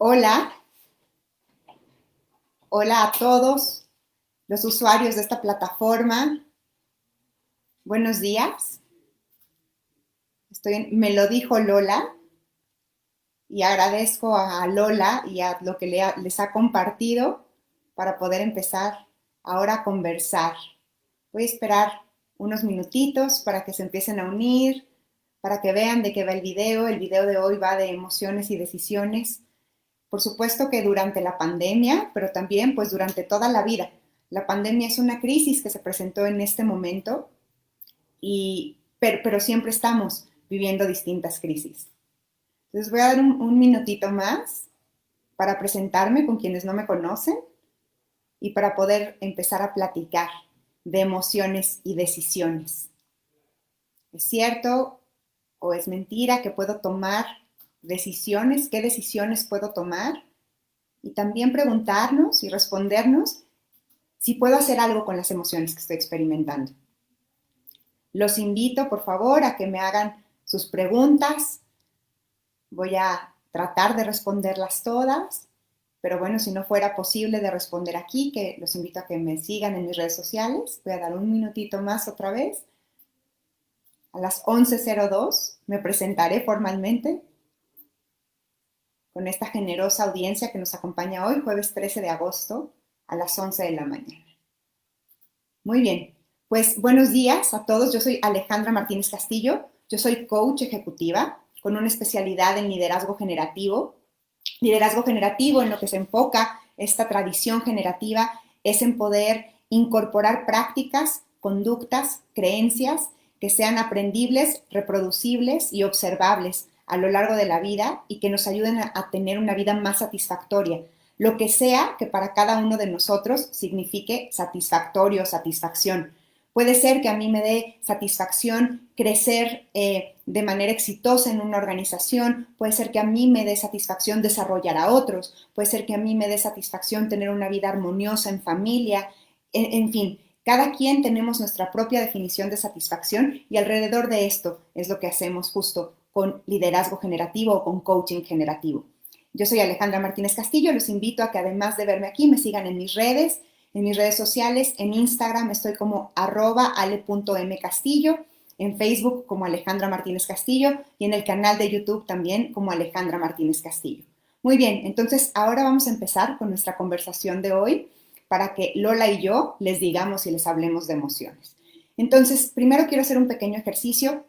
Hola, hola a todos los usuarios de esta plataforma. Buenos días. Me lo dijo Lola y agradezco a Lola y a lo que les ha compartido para poder empezar ahora a conversar. Voy a esperar unos minutitos para que se empiecen a unir, para que vean de qué va el video. El video de hoy va de emociones y decisiones. Por supuesto que durante la pandemia, pero también pues durante toda la vida. La pandemia es una crisis que se presentó en este momento, pero siempre estamos viviendo distintas crisis. Entonces voy a dar un minutito más para presentarme con quienes no me conocen y para poder empezar a platicar de emociones y decisiones. ¿Es cierto o es mentira que puedo tomar decisiones? ¿Qué decisiones puedo tomar? Y también preguntarnos y respondernos si puedo hacer algo con las emociones que estoy experimentando. Los invito, por favor, a que me hagan sus preguntas. Voy a tratar de responderlas todas, pero bueno, si no fuera posible de responder aquí, que los invito a que me sigan en mis redes sociales. Voy a dar un minutito más otra vez. A las 11:02 me presentaré formalmente con esta generosa audiencia que nos acompaña hoy, jueves 13 de agosto, a las 11 de la mañana. Muy bien, pues buenos días a todos. Yo soy Alejandra Martínez Castillo. Yo soy coach ejecutiva con una especialidad en liderazgo generativo. Liderazgo generativo, en lo que se enfoca esta tradición generativa, es en poder incorporar prácticas, conductas, creencias que sean aprendibles, reproducibles y observables a lo largo de la vida y que nos ayuden a tener una vida más satisfactoria. Lo que sea que para cada uno de nosotros signifique satisfactorio, satisfacción. Puede ser que a mí me dé satisfacción crecer de manera exitosa en una organización, puede ser que a mí me dé satisfacción desarrollar a otros, puede ser que a mí me dé satisfacción tener una vida armoniosa en familia, en fin, cada quien tenemos nuestra propia definición de satisfacción y alrededor de esto es lo que hacemos justo con liderazgo generativo o con coaching generativo. Yo soy Alejandra Martínez Castillo, los invito a que además de verme aquí me sigan en mis redes sociales. En Instagram estoy como @ale.mcastillo, en Facebook como Alejandra Martínez Castillo y en el canal de YouTube también como Alejandra Martínez Castillo. Muy bien, entonces ahora vamos a empezar con nuestra conversación de hoy para que Lola y yo les digamos y les hablemos de emociones. Entonces, primero quiero hacer un pequeño ejercicio,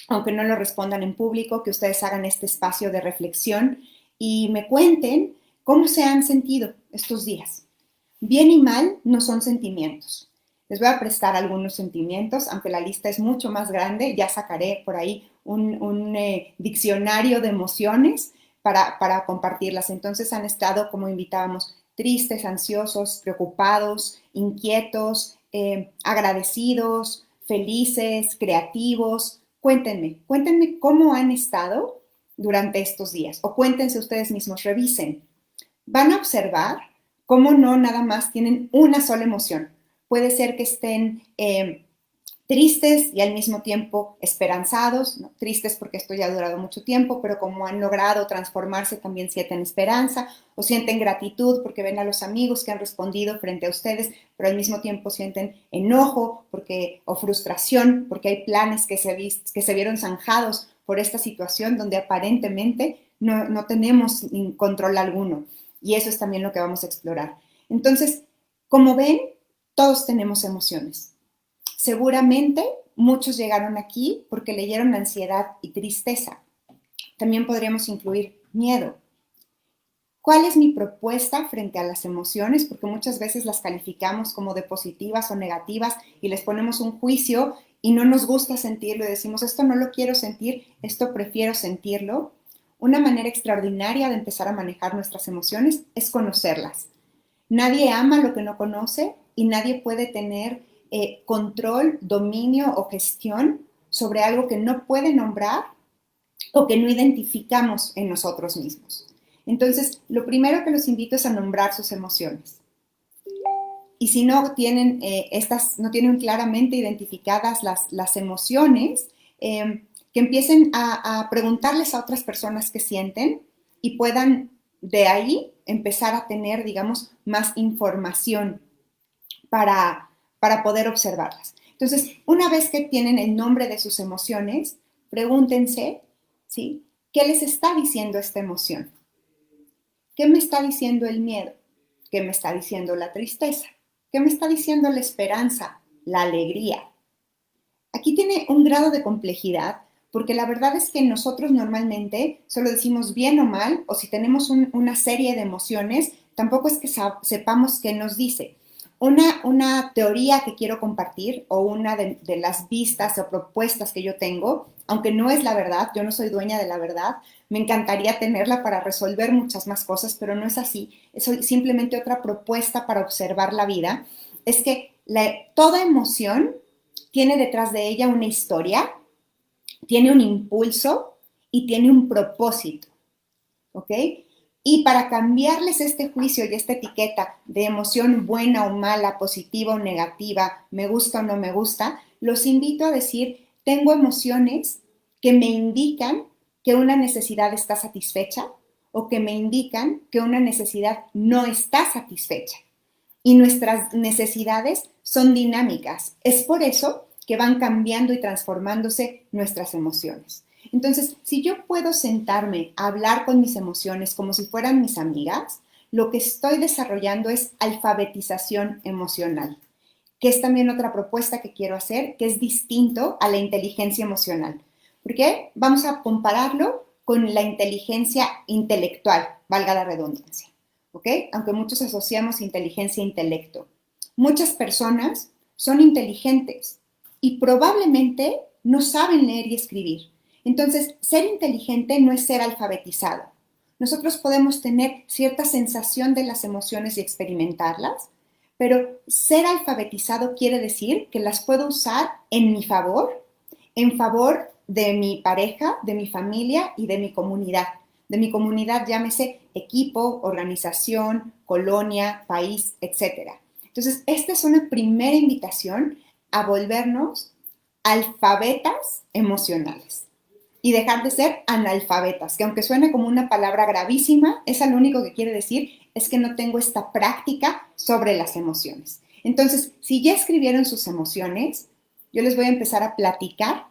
aunque no lo respondan en público, que ustedes hagan este espacio de reflexión y me cuenten cómo se han sentido estos días. Bien y mal no son sentimientos. Les voy a prestar algunos sentimientos, aunque la lista es mucho más grande, ya sacaré por ahí un diccionario de emociones para compartirlas. Entonces han estado, como invitábamos, tristes, ansiosos, preocupados, inquietos, agradecidos, felices, creativos. Cuéntenme cómo han estado durante estos días o cuéntense ustedes mismos, revisen. Van a observar cómo no nada más tienen una sola emoción. Puede ser que estén tristes y al mismo tiempo esperanzados, ¿no? Tristes porque esto ya ha durado mucho tiempo, pero como han logrado transformarse también sienten esperanza o sienten gratitud porque ven a los amigos que han respondido frente a ustedes, pero al mismo tiempo sienten enojo o frustración porque hay planes que se vieron zanjados por esta situación donde aparentemente no tenemos control alguno. Y eso es también lo que vamos a explorar. Entonces, como ven, todos tenemos emociones. Seguramente muchos llegaron aquí porque leyeron ansiedad y tristeza. También podríamos incluir miedo. ¿Cuál es mi propuesta frente a las emociones? Porque muchas veces las calificamos como de positivas o negativas y les ponemos un juicio y no nos gusta sentirlo y decimos, esto no lo quiero sentir, esto prefiero sentirlo. Una manera extraordinaria de empezar a manejar nuestras emociones es conocerlas. Nadie ama lo que no conoce y nadie puede tener control, dominio o gestión sobre algo que no puede nombrar o que no identificamos en nosotros mismos. Entonces, lo primero que los invito es a nombrar sus emociones. Y si no tienen, no tienen claramente identificadas las emociones, que empiecen a preguntarles a otras personas qué sienten y puedan de ahí empezar a tener, digamos, más información para poder observarlas. Entonces, una vez que tienen el nombre de sus emociones, pregúntense, ¿sí? ¿Qué les está diciendo esta emoción? ¿Qué me está diciendo el miedo? ¿Qué me está diciendo la tristeza? ¿Qué me está diciendo la esperanza? La alegría. Aquí tiene un grado de complejidad porque la verdad es que nosotros normalmente solo decimos bien o mal, o si tenemos una serie de emociones, tampoco es que sepamos qué nos dice. Una teoría que quiero compartir o una de las vistas o propuestas que yo tengo, aunque no es la verdad, yo no soy dueña de la verdad, me encantaría tenerla para resolver muchas más cosas, pero no es así, es simplemente otra propuesta para observar la vida, es que toda emoción tiene detrás de ella una historia, tiene un impulso y tiene un propósito, ¿ok? Y para cambiarles este juicio y esta etiqueta de emoción buena o mala, positiva o negativa, me gusta o no me gusta, los invito a decir, tengo emociones que me indican que una necesidad está satisfecha o que me indican que una necesidad no está satisfecha. Y nuestras necesidades son dinámicas. Es por eso que van cambiando y transformándose nuestras emociones. Entonces, si yo puedo sentarme a hablar con mis emociones como si fueran mis amigas, lo que estoy desarrollando es alfabetización emocional, que es también otra propuesta que quiero hacer, que es distinto a la inteligencia emocional. ¿Por qué? Vamos a compararlo con la inteligencia intelectual, valga la redundancia. ¿Ok? Aunque muchos asociamos inteligencia e intelecto. Muchas personas son inteligentes y probablemente no saben leer y escribir. Entonces, ser inteligente no es ser alfabetizado. Nosotros podemos tener cierta sensación de las emociones y experimentarlas, pero ser alfabetizado quiere decir que las puedo usar en mi favor, en favor de mi pareja, de mi familia y de mi comunidad. De mi comunidad, llámese equipo, organización, colonia, país, etc. Entonces, esta es una primera invitación a volvernos alfabetas emocionales y dejar de ser analfabetas, que aunque suene como una palabra gravísima, esa lo único que quiere decir es que no tengo esta práctica sobre las emociones. Entonces, si ya escribieron sus emociones, yo les voy a empezar a platicar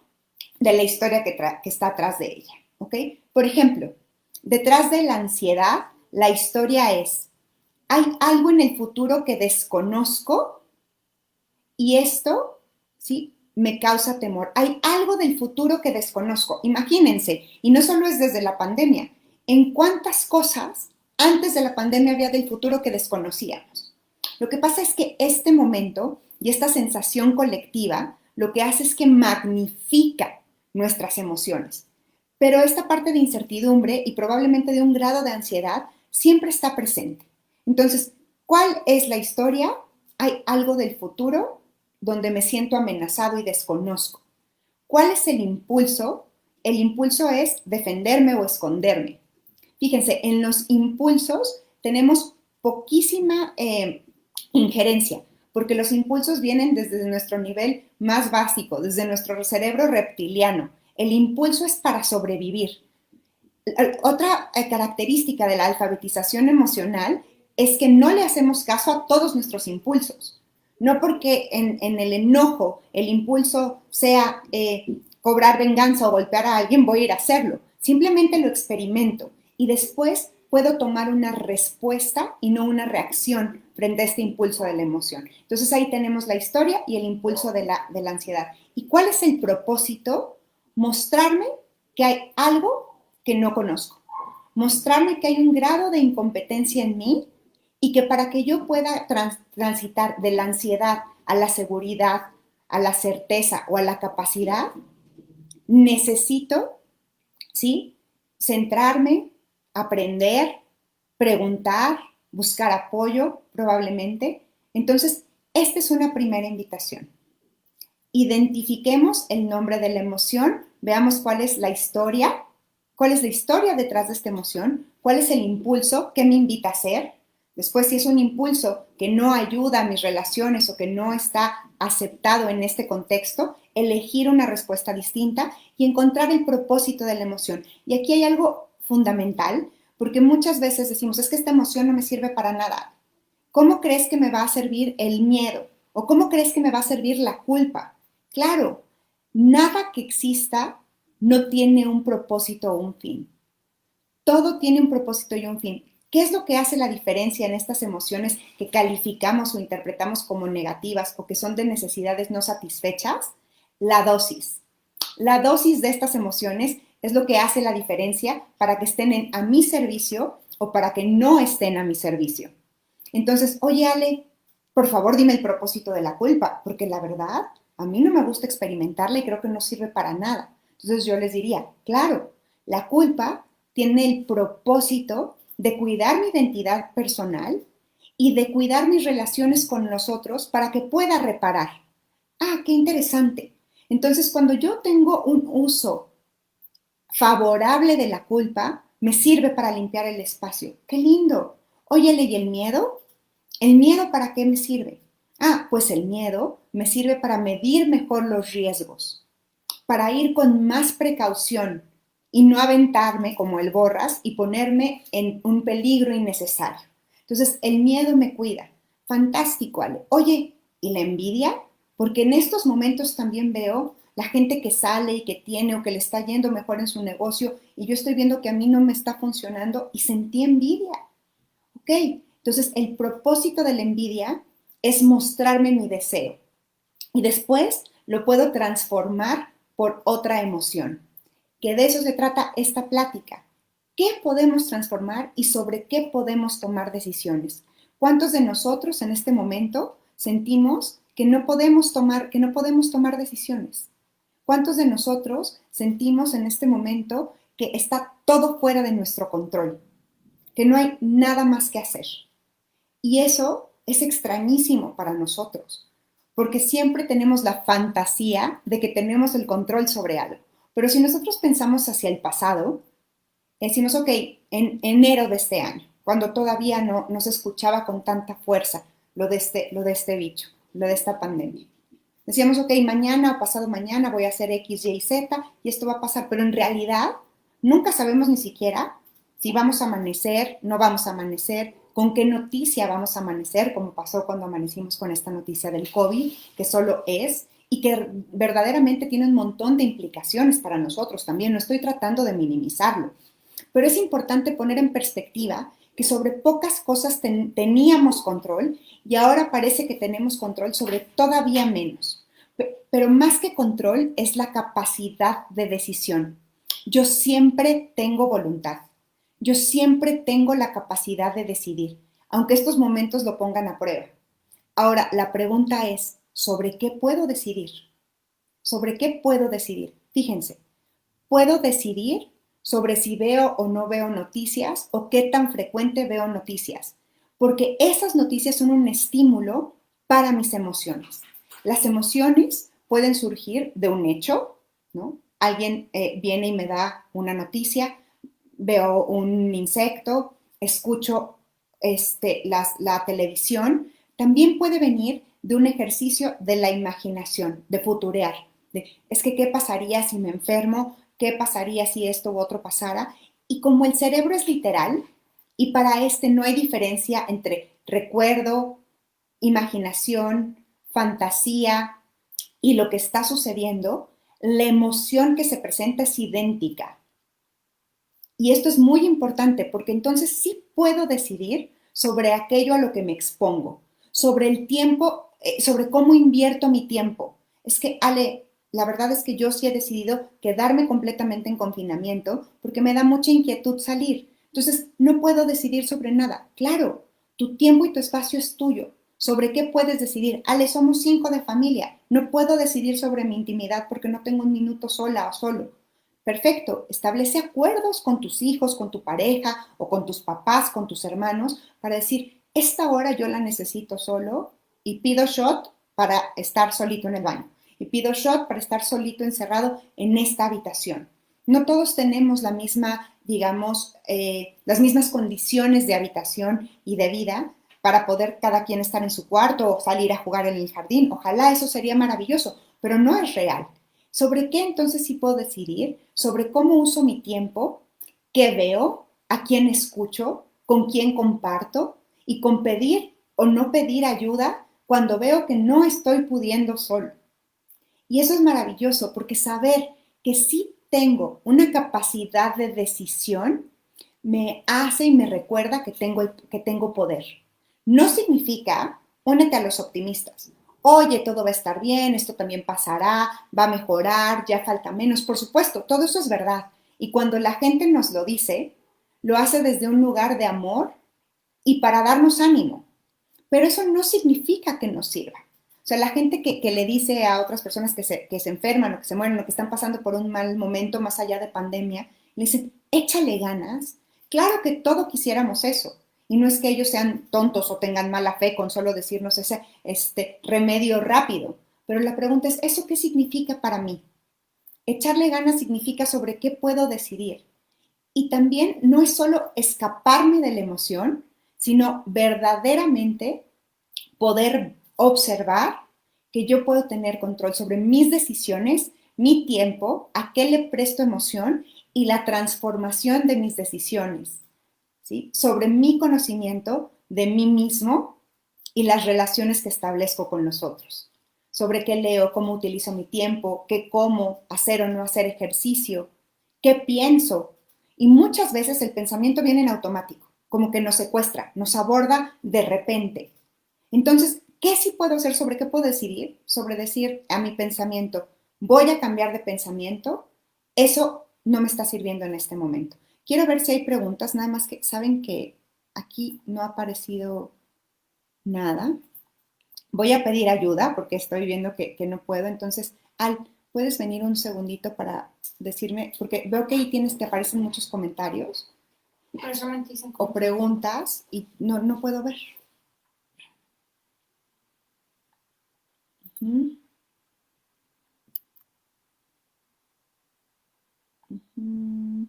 de la historia que está atrás de ella, ¿ok? Por ejemplo, detrás de la ansiedad, la historia es, hay algo en el futuro que desconozco y esto, ¿sí? Me causa temor. Hay algo del futuro que desconozco. Imagínense, y no solo es desde la pandemia, ¿en cuántas cosas antes de la pandemia había del futuro que desconocíamos? Lo que pasa es que este momento y esta sensación colectiva lo que hace es que magnifica nuestras emociones. Pero esta parte de incertidumbre y probablemente de un grado de ansiedad siempre está presente. Entonces, ¿cuál es la historia? Hay algo del futuro donde me siento amenazado y desconozco. ¿Cuál es el impulso? El impulso es defenderme o esconderme. Fíjense, en los impulsos tenemos poquísima injerencia, porque los impulsos vienen desde nuestro nivel más básico, desde nuestro cerebro reptiliano. El impulso es para sobrevivir. Otra característica de la alfabetización emocional es que no le hacemos caso a todos nuestros impulsos. No porque en el enojo el impulso sea cobrar venganza o golpear a alguien, voy a ir a hacerlo. Simplemente lo experimento y después puedo tomar una respuesta y no una reacción frente a este impulso de la emoción. Entonces ahí tenemos la historia y el impulso de la ansiedad. ¿Y cuál es el propósito? Mostrarme que hay algo que no conozco. Mostrarme que hay un grado de incompetencia en mí y que para que yo pueda transitar de la ansiedad a la seguridad, a la certeza o a la capacidad, necesito, ¿sí? Centrarme, aprender, preguntar, buscar apoyo, probablemente. Entonces, esta es una primera invitación. Identifiquemos el nombre de la emoción, veamos cuál es la historia detrás de esta emoción, cuál es el impulso, qué me invita a hacer. Después, si es un impulso que no ayuda a mis relaciones o que no está aceptado en este contexto, elegir una respuesta distinta y encontrar el propósito de la emoción. Y aquí hay algo fundamental, porque muchas veces decimos, es que esta emoción no me sirve para nada. ¿Cómo crees que me va a servir el miedo? ¿O cómo crees que me va a servir la culpa? Claro, nada que exista no tiene un propósito o un fin. Todo tiene un propósito y un fin. ¿Qué es lo que hace la diferencia en estas emociones que calificamos o interpretamos como negativas o que son de necesidades no satisfechas? La dosis. La dosis de estas emociones es lo que hace la diferencia para que estén a mi servicio o para que no estén a mi servicio. Entonces, oye Ale, por favor dime el propósito de la culpa, porque la verdad, a mí no me gusta experimentarla y creo que no sirve para nada. Entonces yo les diría, claro, la culpa tiene el propósito de cuidar mi identidad personal y de cuidar mis relaciones con los otros para que pueda reparar. Ah, qué interesante. Entonces, cuando yo tengo un uso favorable de la culpa, me sirve para limpiar el espacio. ¡Qué lindo! Óyele, ¿y el miedo? ¿El miedo para qué me sirve? Ah, pues el miedo me sirve para medir mejor los riesgos, para ir con más precaución y no aventarme como el borras y ponerme en un peligro innecesario. Entonces, el miedo me cuida. Fantástico, Ale. Oye, ¿y la envidia? Porque en estos momentos también veo la gente que sale y que tiene o que le está yendo mejor en su negocio y yo estoy viendo que a mí no me está funcionando y sentí envidia. ¿Ok? Entonces, el propósito de la envidia es mostrarme mi deseo y después lo puedo transformar por otra emoción. Que de eso se trata esta plática. ¿Qué podemos transformar y sobre qué podemos tomar decisiones? ¿Cuántos de nosotros en este momento sentimos que no podemos tomar decisiones? ¿Cuántos de nosotros sentimos en este momento que está todo fuera de nuestro control? Que no hay nada más que hacer. Y eso es extrañísimo para nosotros, porque siempre tenemos la fantasía de que tenemos el control sobre algo. Pero si nosotros pensamos hacia el pasado, decimos, ok, en enero de este año, cuando todavía no se escuchaba con tanta fuerza lo de este bicho, lo de esta pandemia. Decíamos, ok, mañana o pasado mañana voy a hacer X, Y, Z y esto va a pasar, pero en realidad nunca sabemos ni siquiera si vamos a amanecer, no vamos a amanecer, con qué noticia vamos a amanecer, como pasó cuando amanecimos con esta noticia del COVID, que solo es y que verdaderamente tiene un montón de implicaciones para nosotros también. No estoy tratando de minimizarlo, pero es importante poner en perspectiva que sobre pocas cosas teníamos control y ahora parece que tenemos control sobre todavía menos. Pero más que control es la capacidad de decisión. Yo siempre tengo voluntad. Yo siempre tengo la capacidad de decidir, aunque estos momentos lo pongan a prueba. Ahora, la pregunta es, ¿sobre qué puedo decidir? ¿Sobre qué puedo decidir? Fíjense, puedo decidir sobre si veo o no veo noticias o qué tan frecuente veo noticias, porque esas noticias son un estímulo para mis emociones. Las emociones pueden surgir de un hecho, ¿no? Alguien viene y me da una noticia, veo un insecto, escucho la televisión, también puede venir de un ejercicio de la imaginación, de futurear. Es que, ¿qué pasaría si me enfermo? ¿Qué pasaría si esto u otro pasara? Y como el cerebro es literal, y para este no hay diferencia entre recuerdo, imaginación, fantasía y lo que está sucediendo, la emoción que se presenta es idéntica. Y esto es muy importante porque entonces sí puedo decidir sobre aquello a lo que me expongo, sobre el tiempo, sobre cómo invierto mi tiempo. Es que, Ale, la verdad es que yo sí he decidido quedarme completamente en confinamiento porque me da mucha inquietud salir. Entonces, no puedo decidir sobre nada. Claro, tu tiempo y tu espacio es tuyo. ¿Sobre qué puedes decidir? Ale, somos 5 de familia. No puedo decidir sobre mi intimidad porque no tengo un minuto sola o solo. Perfecto, establece acuerdos con tus hijos, con tu pareja o con tus papás, con tus hermanos, para decir, esta hora yo la necesito solo y pido shot para estar solito en el baño y pido shot para estar solito encerrado en esta habitación. No todos tenemos la misma, digamos, las mismas condiciones de habitación y de vida para poder cada quien estar en su cuarto o salir a jugar en el jardín. Ojalá eso sería maravilloso, pero no es real. ¿Sobre qué entonces sí puedo decidir? Sobre cómo uso mi tiempo, qué veo, a quién escucho, con quién comparto y con pedir o no pedir ayuda cuando veo que no estoy pudiendo solo. Y eso es maravilloso porque saber que sí tengo una capacidad de decisión me hace y me recuerda que tengo poder. No significa, únete a los optimistas. Oye, todo va a estar bien, esto también pasará, va a mejorar, ya falta menos. Por supuesto, todo eso es verdad. Y cuando la gente nos lo dice, lo hace desde un lugar de amor y para darnos ánimo. Pero eso no significa que nos sirva. O sea, la gente que le dice a otras personas que se enferman o que se mueren o que están pasando por un mal momento más allá de pandemia, le dicen, échale ganas. Claro que todos quisiéramos eso. Y no es que ellos sean tontos o tengan mala fe con solo decirnos ese remedio rápido. Pero la pregunta es, ¿eso qué significa para mí? Echarle ganas significa sobre qué puedo decidir. Y también no es solo escaparme de la emoción, sino verdaderamente poder observar que yo puedo tener control sobre mis decisiones, mi tiempo, a qué le presto emoción y la transformación de mis decisiones, ¿sí? Sobre mi conocimiento de mí mismo y las relaciones que establezco con los otros, sobre qué leo, cómo utilizo mi tiempo, qué como, hacer o no hacer ejercicio, qué pienso. Y muchas veces el pensamiento viene en automático, como que nos secuestra, nos aborda de repente. Entonces, ¿qué sí puedo hacer? ¿Sobre qué puedo decidir? Sobre decir a mi pensamiento, voy a cambiar de pensamiento, eso no me está sirviendo en este momento. Quiero ver si hay preguntas, nada más que saben que aquí no ha aparecido nada. Voy a pedir ayuda porque estoy viendo que no puedo. Entonces, Al, ¿puedes venir un segundito para decirme? Porque veo que ahí tienes que aparecen muchos comentarios o preguntas y no puedo ver. Uh-huh. Uh-huh.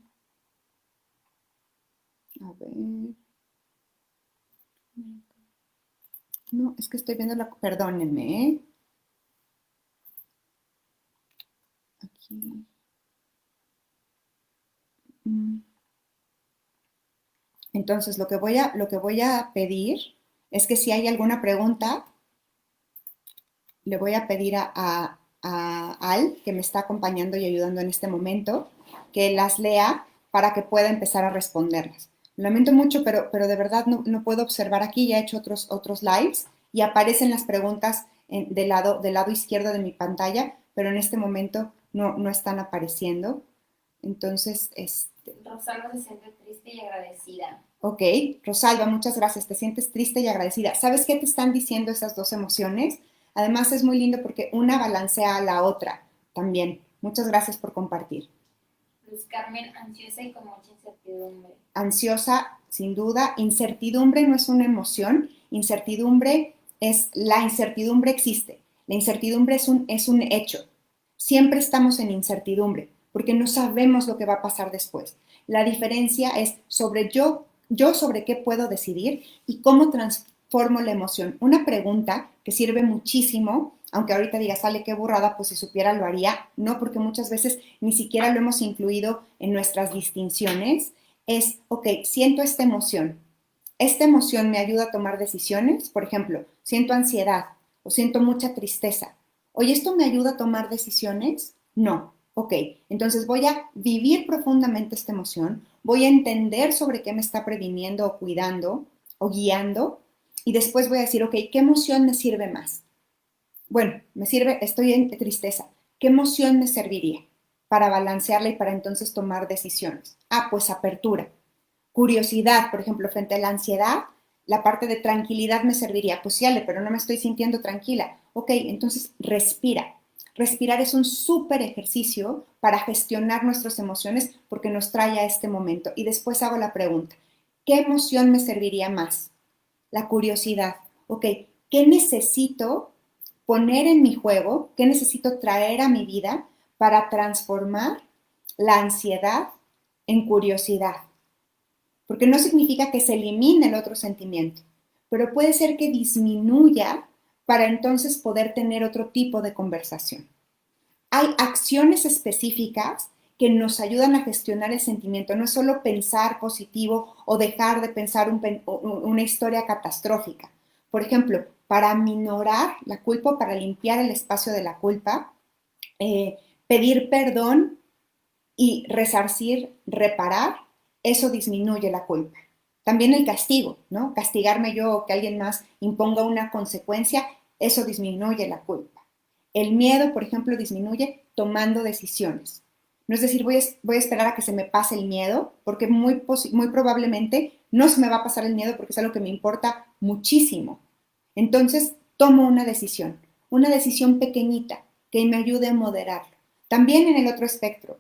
A ver. No, es que estoy viendo la... Perdónenme, ¿eh? Aquí. Entonces, lo que voy a pedir es que si hay alguna pregunta, le voy a pedir a Al, que me está acompañando y ayudando en este momento, que las lea para que pueda empezar a responderlas. Lamento mucho, pero de verdad no puedo observar aquí, ya he hecho otros lives y aparecen las preguntas del lado izquierdo de mi pantalla, pero en este momento no están apareciendo. Entonces, Rosalba se siente triste y agradecida. Ok, Rosalba, muchas gracias. Te sientes triste y agradecida. ¿Sabes qué te están diciendo esas dos emociones? Además es muy lindo porque una balancea a la otra también. Muchas gracias por compartir. Luz Carmen, ansiosa y con mucha incertidumbre. Ansiosa, sin duda. Incertidumbre no es una emoción. Incertidumbre es, la incertidumbre existe. La incertidumbre es un hecho. Siempre estamos en incertidumbre porque no sabemos lo que va a pasar después. La diferencia es sobre yo sobre qué puedo decidir y cómo transformo la emoción. Una pregunta que sirve muchísimo, aunque ahorita diga, sale qué burrada, pues si supiera lo haría, no, porque muchas veces ni siquiera lo hemos incluido en nuestras distinciones, es, ok, siento esta emoción. Esta emoción me ayuda a tomar decisiones, por ejemplo, siento ansiedad o siento mucha tristeza. Oye, ¿esto me ayuda a tomar decisiones? No. Ok, entonces voy a vivir profundamente esta emoción, voy a entender sobre qué me está previniendo o cuidando o guiando y después voy a decir, ok, ¿qué emoción me sirve más? Bueno, me sirve, estoy en tristeza. ¿Qué emoción me serviría para balancearla y para entonces tomar decisiones? Ah, pues apertura. Curiosidad, por ejemplo, frente a la ansiedad, la parte de tranquilidad me serviría. Pues sí, Ale, pero no me estoy sintiendo tranquila. Ok, entonces respira. Respirar es un súper ejercicio para gestionar nuestras emociones porque nos trae a este momento. Y después hago la pregunta, ¿qué emoción me serviría más? La curiosidad. Ok, ¿qué necesito poner en mi juego? ¿Qué necesito traer a mi vida para transformar la ansiedad en curiosidad? Porque no significa que se elimine el otro sentimiento, pero puede ser que disminuya para entonces poder tener otro tipo de conversación. Hay acciones específicas que nos ayudan a gestionar el sentimiento. No es solo pensar positivo o dejar de pensar una historia catastrófica. Por ejemplo, para minorar la culpa, para limpiar el espacio de la culpa, pedir perdón y resarcir, reparar, eso disminuye la culpa. También el castigo, ¿no? Castigarme yo o que alguien más imponga una consecuencia, eso disminuye la culpa. El miedo, por ejemplo, disminuye tomando decisiones. No es decir, voy a esperar a que se me pase el miedo, porque muy probablemente no se me va a pasar el miedo porque es algo que me importa muchísimo. Entonces, tomo una decisión pequeñita que me ayude a moderarlo. También en el otro espectro,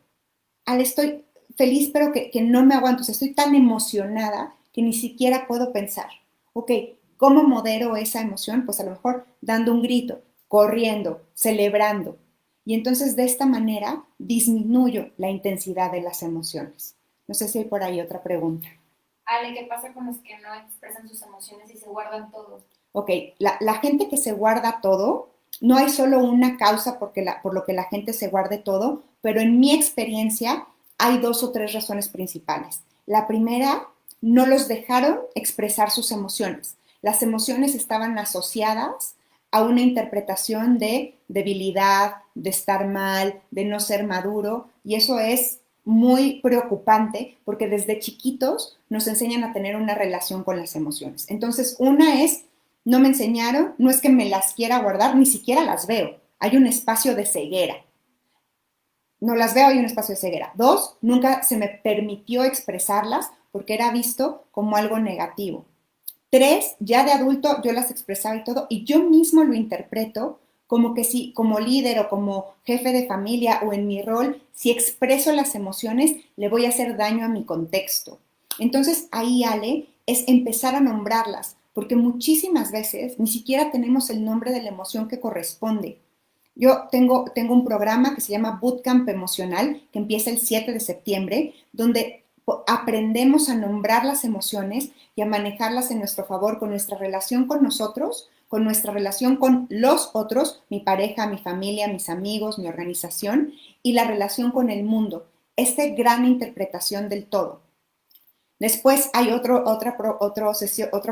estoy feliz pero que no me aguanto, o sea, estoy tan emocionada que ni siquiera puedo pensar. Ok, ¿cómo modero esa emoción? Pues a lo mejor dando un grito, corriendo, celebrando. Y entonces de esta manera disminuyo la intensidad de las emociones. No sé si hay por ahí otra pregunta. Ale, ¿qué pasa con los que no expresan sus emociones y se guardan todo? Ok, la gente que se guarda todo, no hay solo una causa por lo que la gente se guarde todo, pero en mi experiencia hay dos o tres razones principales. La primera, no los dejaron expresar sus emociones. Las emociones estaban asociadas a una interpretación de debilidad, de estar mal, de no ser maduro, y eso es muy preocupante porque desde chiquitos nos enseñan a tener una relación con las emociones. Entonces, una es, no me enseñaron, no es que me las quiera guardar, ni siquiera las veo. Hay un espacio de ceguera. No las veo, hay un espacio de ceguera. Dos, nunca se me permitió expresarlas porque era visto como algo negativo. Tres, ya de adulto yo las expresaba y todo, y yo mismo lo interpreto como que si, como líder o como jefe de familia o en mi rol, si expreso las emociones, le voy a hacer daño a mi contexto. Entonces ahí, Ale, es empezar a nombrarlas, porque muchísimas veces ni siquiera tenemos el nombre de la emoción que corresponde. Yo tengo un programa que se llama Bootcamp Emocional, que empieza el 7 de septiembre, donde aprendemos a nombrar las emociones y a manejarlas en nuestro favor con nuestra relación con nosotros, con nuestra relación con los otros, mi pareja, mi familia, mis amigos, mi organización y la relación con el mundo. Esta gran interpretación del todo. Después hay otro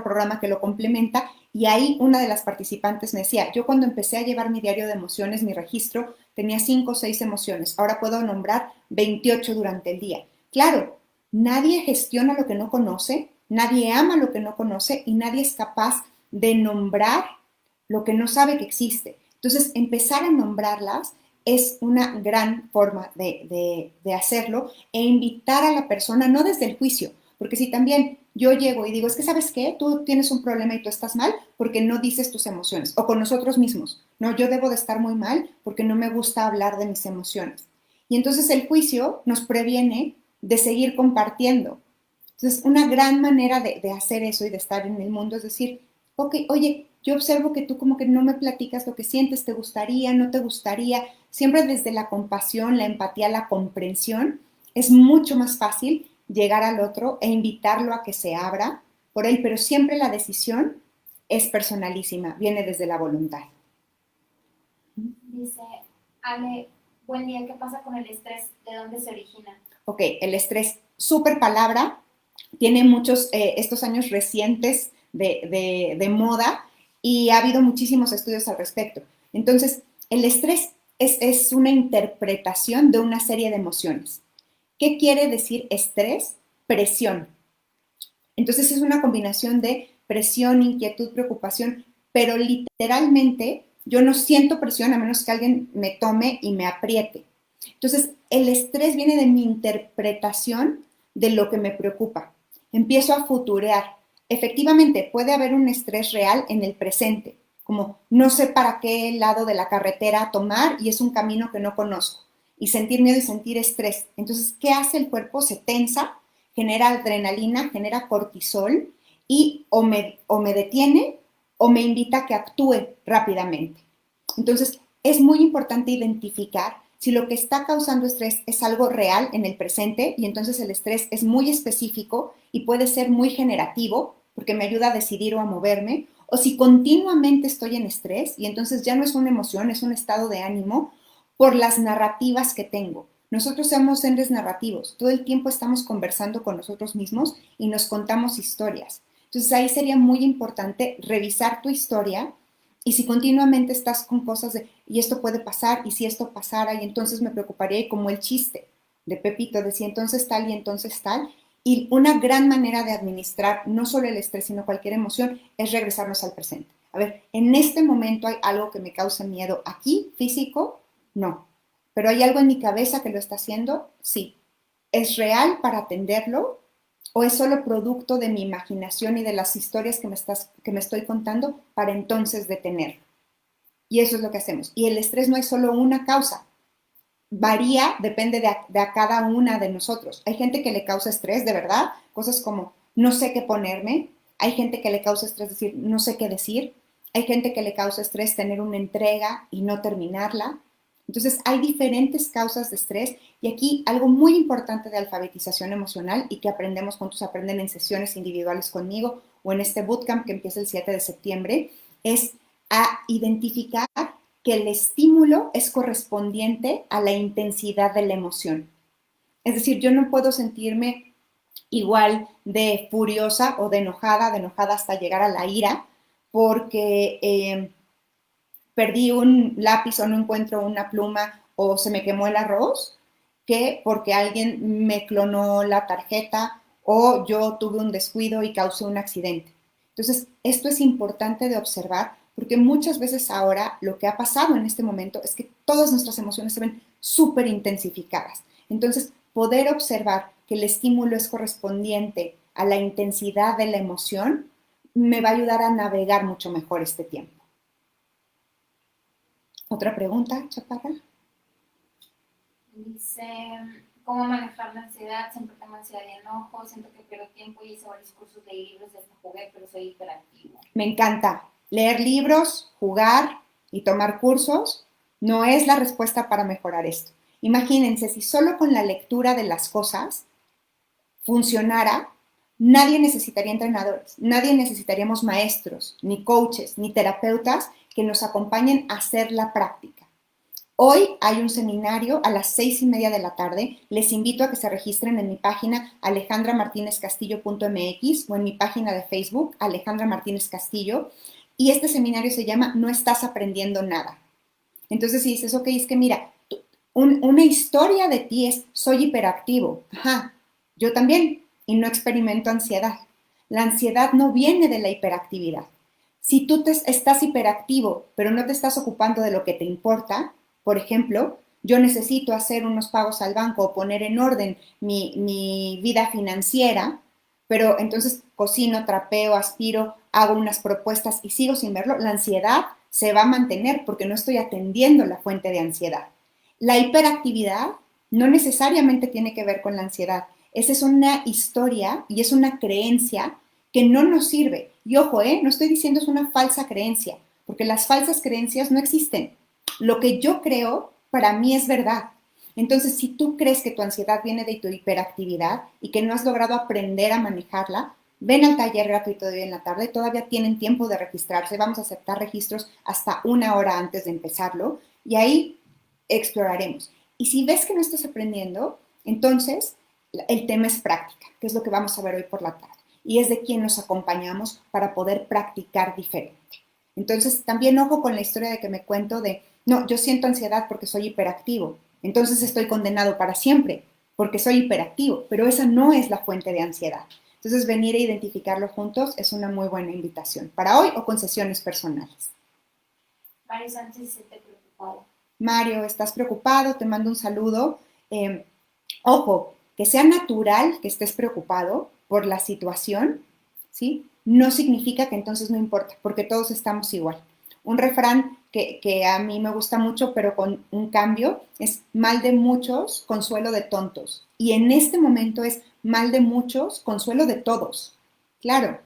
programa que lo complementa y ahí una de las participantes me decía, yo cuando empecé a llevar mi diario de emociones, mi registro, tenía 5 o 6 emociones, ahora puedo nombrar 28 durante el día. Claro, nadie gestiona lo que no conoce, nadie ama lo que no conoce y nadie es capaz de nombrar lo que no sabe que existe. Entonces, empezar a nombrarlas es una gran forma de hacerlo e invitar a la persona, no desde el juicio, porque si también yo llego y digo, es que sabes qué, tú tienes un problema y tú estás mal porque no dices tus emociones, o con nosotros mismos, no, yo debo de estar muy mal porque no me gusta hablar de mis emociones. Y entonces el juicio nos previene de seguir compartiendo. Entonces, una gran manera de hacer eso y de estar en el mundo es decir, ok, oye, yo observo que tú como que no me platicas lo que sientes, te gustaría, no te gustaría, siempre desde la compasión, la empatía, la comprensión, es mucho más fácil llegar al otro e invitarlo a que se abra por él, pero siempre la decisión es personalísima, viene desde la voluntad. Dice, Ale, buen día, ¿qué pasa con el estrés? ¿De dónde se origina? Ok, el estrés, súper palabra, tiene muchos, estos años recientes de moda y ha habido muchísimos estudios al respecto. Entonces, el estrés es una interpretación de una serie de emociones. ¿Qué quiere decir estrés? Presión. Entonces es una combinación de presión, inquietud, preocupación, pero literalmente yo no siento presión a menos que alguien me tome y me apriete. Entonces el estrés viene de mi interpretación de lo que me preocupa. Empiezo a futurear. Efectivamente, puede haber un estrés real en el presente, como no sé para qué lado de la carretera tomar y es un camino que no conozco. Y sentir miedo y sentir estrés. Entonces, ¿qué hace el cuerpo? Se tensa, genera adrenalina, genera cortisol y o me detiene o me invita a que actúe rápidamente. Entonces, es muy importante identificar si lo que está causando estrés es algo real en el presente y entonces el estrés es muy específico y puede ser muy generativo porque me ayuda a decidir o a moverme, o si continuamente estoy en estrés y entonces ya no es una emoción, es un estado de ánimo por las narrativas que tengo, Nosotros somos seres narrativos, todo el tiempo estamos conversando con nosotros mismos y nos contamos historias. Entonces ahí sería muy importante revisar tu historia y si continuamente estás con cosas de, y esto puede pasar, y si esto pasara, y entonces me preocuparía, y como el chiste de Pepito, de si entonces tal y entonces tal, y una gran manera de administrar no solo el estrés, sino cualquier emoción, es regresarnos al presente. A ver, en este momento hay algo que me causa miedo aquí, físico, no. Pero hay algo en mi cabeza que lo está haciendo, sí. ¿Es real para atenderlo? ¿O es solo producto de mi imaginación y de las historias que me estoy contando para entonces detenerlo? Y eso es lo que hacemos. Y el estrés no es solo una causa, varía, depende de cada una de nosotros. Hay gente que le causa estrés, de verdad, cosas como no sé qué ponerme. Hay gente que le causa estrés decir no sé qué decir. Hay gente que le causa estrés tener una entrega y no terminarla. Entonces, hay diferentes causas de estrés y aquí algo muy importante de alfabetización emocional y que aprendemos juntos, aprenden en sesiones individuales conmigo o en este bootcamp que empieza el 7 de septiembre, es a identificar que el estímulo es correspondiente a la intensidad de la emoción. Es decir, yo no puedo sentirme igual de furiosa o de enojada hasta llegar a la ira, porque perdí un lápiz o no encuentro una pluma o se me quemó el arroz, que porque alguien me clonó la tarjeta o yo tuve un descuido y causé un accidente. Entonces, esto es importante de observar porque muchas veces ahora lo que ha pasado en este momento es que todas nuestras emociones se ven súper intensificadas. Entonces, poder observar que el estímulo es correspondiente a la intensidad de la emoción me va a ayudar a navegar mucho mejor este tiempo. ¿Otra pregunta, Chaparra? Dice, ¿cómo manejar la ansiedad? Siempre tengo ansiedad y enojo, siento que pierdo tiempo y hice varios cursos de libros de este jugué, pero soy hiperactivo. Me encanta. Leer libros, jugar y tomar cursos no es la respuesta para mejorar esto. Imagínense, si solo con la lectura de las cosas funcionara, nadie necesitaría entrenadores, nadie necesitaríamos maestros, ni coaches, ni terapeutas que nos acompañen a hacer la práctica. Hoy hay un seminario a las 6:30 de la tarde. Les invito a que se registren en mi página alejandramartinezcastillo.mx o en mi página de Facebook, Alejandra Martínez Castillo. Y este seminario se llama No estás aprendiendo nada. Entonces, si dices, ok, es que mira, una historia de ti es soy hiperactivo. Ajá, yo también. Y no experimento ansiedad. La ansiedad no viene de la hiperactividad. Si tú estás hiperactivo, pero no te estás ocupando de lo que te importa, por ejemplo, yo necesito hacer unos pagos al banco o poner en orden mi vida financiera, pero entonces cocino, trapeo, aspiro, hago unas propuestas y sigo sin verlo, la ansiedad se va a mantener porque no estoy atendiendo la fuente de ansiedad. La hiperactividad no necesariamente tiene que ver con la ansiedad. Esa es una historia y es una creencia que no nos sirve. Y ojo, no estoy diciendo es una falsa creencia, porque las falsas creencias no existen. Lo que yo creo para mí es verdad. Entonces, si tú crees que tu ansiedad viene de tu hiperactividad y que no has logrado aprender a manejarla, ven al taller gratuito de hoy en la tarde. Todavía tienen tiempo de registrarse. Vamos a aceptar registros hasta 1 hora antes de empezarlo y ahí exploraremos. Y si ves que no estás aprendiendo, entonces el tema es práctica, que es lo que vamos a ver hoy por la tarde. Y es de quién nos acompañamos para poder practicar diferente. Entonces, también ojo con la historia de que me cuento de, no, yo siento ansiedad porque soy hiperactivo, entonces estoy condenado para siempre porque soy hiperactivo, pero esa no es la fuente de ansiedad. Entonces, venir a identificarlo juntos es una muy buena invitación para hoy o con sesiones personales. Mario Sánchez se siente preocupado. Mario, ¿estás preocupado? Te mando un saludo. Ojo, que sea natural que estés preocupado por la situación, ¿sí? No significa que entonces no importa, porque todos estamos igual. Un refrán que a mí me gusta mucho, pero con un cambio, es mal de muchos, consuelo de tontos. Y en este momento es mal de muchos, consuelo de todos. Claro,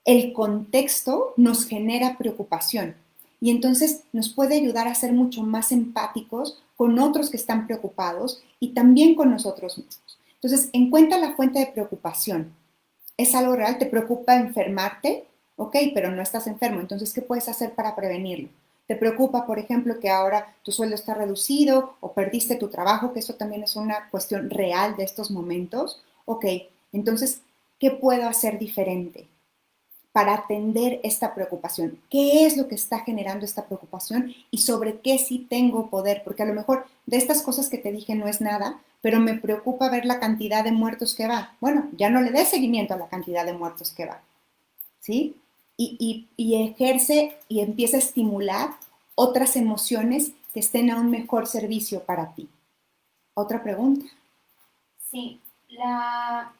el contexto nos genera preocupación y entonces nos puede ayudar a ser mucho más empáticos con otros que están preocupados y también con nosotros mismos. Entonces, encuentra la fuente de preocupación. ¿Es algo real? ¿Te preocupa enfermarte? Ok, pero no estás enfermo. Entonces, ¿qué puedes hacer para prevenirlo? Te preocupa, por ejemplo, que ahora tu sueldo está reducido o perdiste tu trabajo, que eso también es una cuestión real de estos momentos. Ok, entonces, ¿qué puedo hacer diferente para atender esta preocupación? ¿Qué es lo que está generando esta preocupación y sobre qué sí tengo poder? Porque a lo mejor de estas cosas que te dije no es nada, pero me preocupa ver la cantidad de muertos que va. Bueno, ya no le des seguimiento a la cantidad de muertos que va, ¿sí? Y ejerce y empieza a estimular otras emociones que estén a un mejor servicio para ti. ¿Otra pregunta? Sí, la